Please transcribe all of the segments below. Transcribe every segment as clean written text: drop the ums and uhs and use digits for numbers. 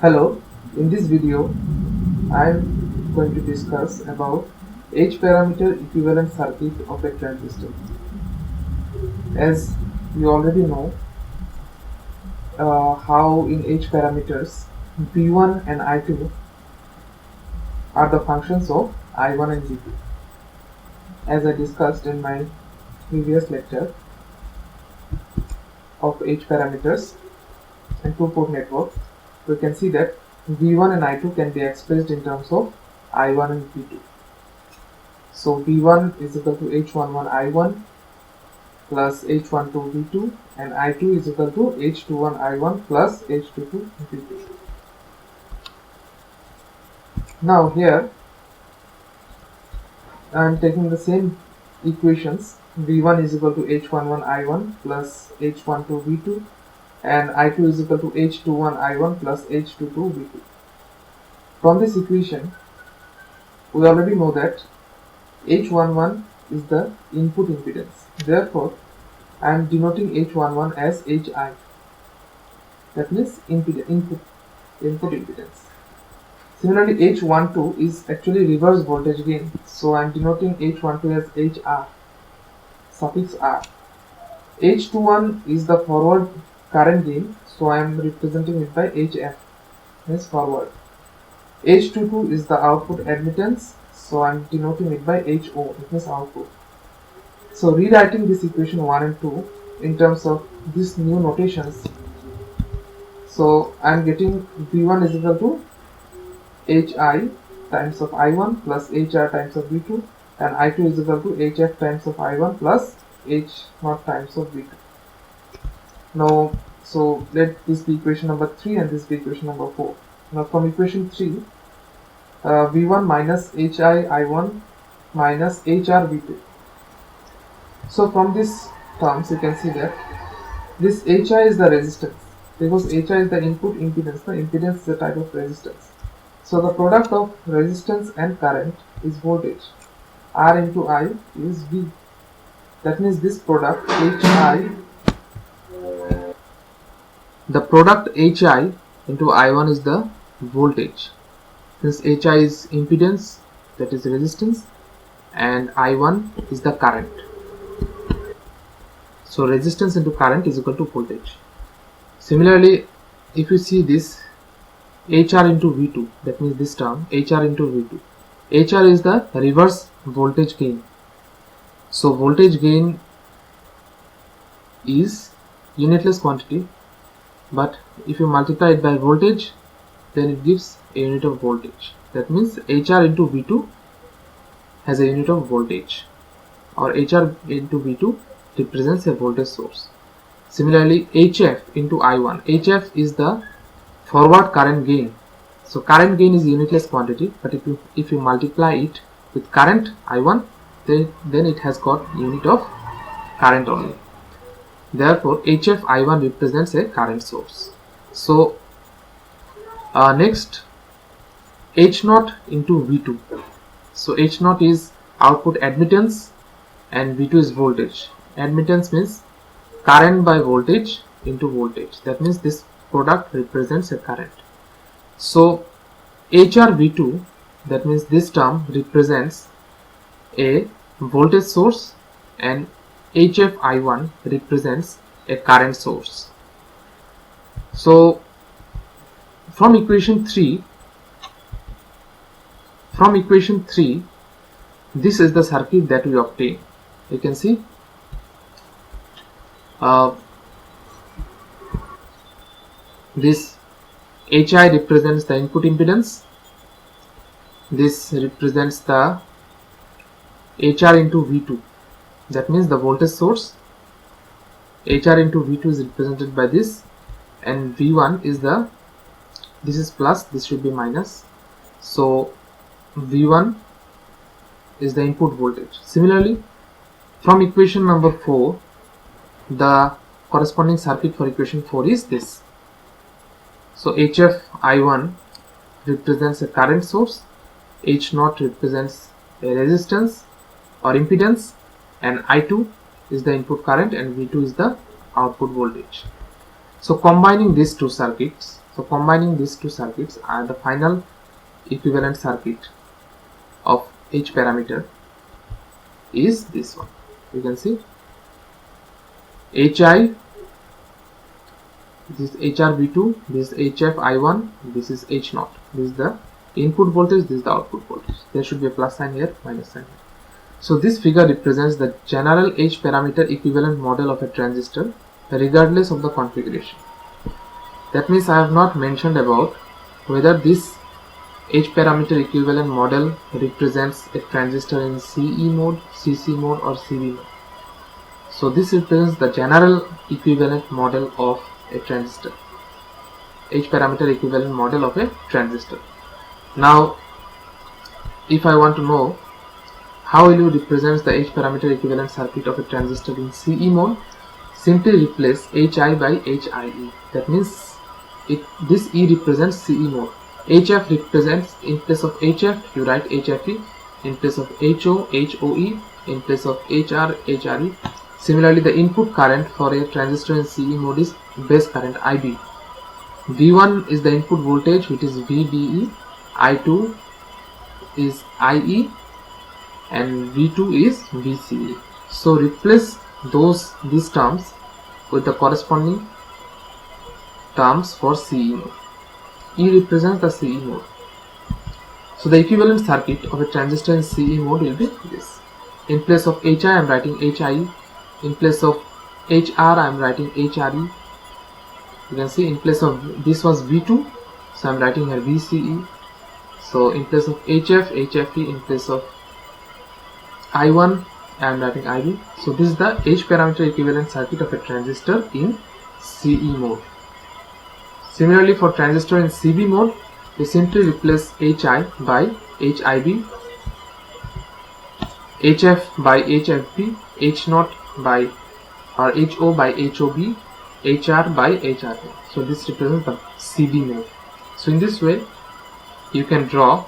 Hello, in this video I am going to discuss about H parameter equivalent circuit of a transistor. As you already know how in H parameters V1 and I2 are the functions of I1 and V2. As I discussed in my previous lecture of H parameters and two-port network, we can see that V1 and I2 can be expressed in terms of I1 and V2. So V1 is equal to H11 I1 plus H12 V2 and I2 is equal to H21 I1 plus H22 V2. Now here I am taking the same equations. V1 is equal to H11 I1 plus H12 V2 and I2 is equal to H21 I1 plus H22 V2. From this equation we already know that H11 is the input impedance. Therefore, I am denoting H11 as HI. That means input impedance. Similarly, H12 is actually reverse voltage gain. So I am denoting H12 as HR, suffix R. H21 is the forward current gain. So I am representing it by HF, means forward. H22 is the output admittance. So I am denoting it by HO, it means output. So rewriting this equation 1 and 2 in terms of these new notations, so I am getting V1 is equal to HI times of I1 plus HR times of V2 and I2 is equal to HF times of I1 plus H0 times of V2. Now, so let this be equation number 3 and this be equation number 4. Now from equation 3, V1 minus HI I1 minus HR V2. So from these terms you can see that this HI is the resistance, because HI is the input impedance. The impedance is a type of resistance. So the product of resistance and current is voltage. R into I is V. That means this product HI, the product HI into I1 is the voltage. Since HI is impedance, that is resistance, and I1 is the current. So resistance into current is equal to voltage. Similarly, if you see this HR into V2, that means this term HR into V2. HR is the reverse voltage gain. So voltage gain is unitless quantity, but if you multiply it by voltage, then it gives a unit of voltage. That means HR into V2 has a unit of voltage, or HR into V2 represents a voltage source. Similarly, HF into I1. HF is the forward current gain. So current gain is unitless quantity, but if you multiply it with current I1, then it has got unit of current only. Therefore, HF I1 represents a current source. So next, H0 into V2. So H0 is output admittance and V2 is voltage. Admittance means current by voltage into voltage. That means this product represents a current. So HRV2, that means this term represents a voltage source and HFI1 represents a current source. So from equation 3, this is the circuit that we obtain. You can see this HI represents the input impedance, this represents the HR into V2, that means the voltage source. HR into V2 is represented by this, and V1 is this is plus, this should be minus, so V1 is the input voltage. Similarly, from equation number 4, the corresponding circuit for equation 4 is this. So HF I1 represents a current source, H0 represents a resistance or impedance, and I2 is the input current and V2 is the output voltage. So combining these two circuits, So combining these two circuits, the final equivalent circuit of H parameter is this one. You can see HI, this is HRV2, this is HFI1, this is H0. This is the input voltage, this is the output voltage. There should be a plus sign here, minus sign here. So this figure represents the general H parameter equivalent model of a transistor regardless of the configuration. That means I have not mentioned about whether this H parameter equivalent model represents a transistor in CE mode, CC mode or CV mode. So this represents the general equivalent model of a transistor, H parameter equivalent model of a transistor. Now if I want to know how will you represent the H parameter equivalent circuit of a transistor in CE mode, simply replace HI by HIE. That means this E represents CE mode. HF represents, in place of HF you write HFE, in place of HO, HOE, in place of HR, HRE. Similarly, the input current for a transistor in CE mode is base current IB. V1 is the input voltage, which is VBE, I2 is IE, and V2 is VCE. So replace these terms with the corresponding terms for CE mode. E represents the CE mode. So the equivalent circuit of a transistor in CE mode will be this. In place of HI I am writing HIE. In place of HR I am writing HRE. You can see in place of this was V2, so I am writing here VCE. So in place of HF, HFE, in place of I1 I am writing IB. So this is the H parameter equivalent circuit of a transistor in CE mode. Similarly, for transistor in CV mode, we simply replace HI by HIB, HF by HFB, H0 by or HO by HOB, HR by HRB. So this represents the CV mode. So in this way, you can draw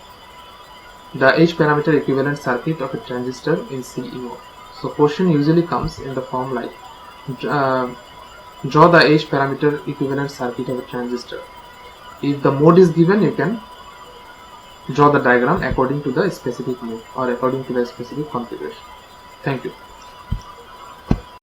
the H parameter equivalent circuit of a transistor in CE mode. So question usually comes in the form like draw the H parameter equivalent circuit of a transistor. If the mode is given, you can draw the diagram according to the specific mode or according to the specific configuration. Thank you.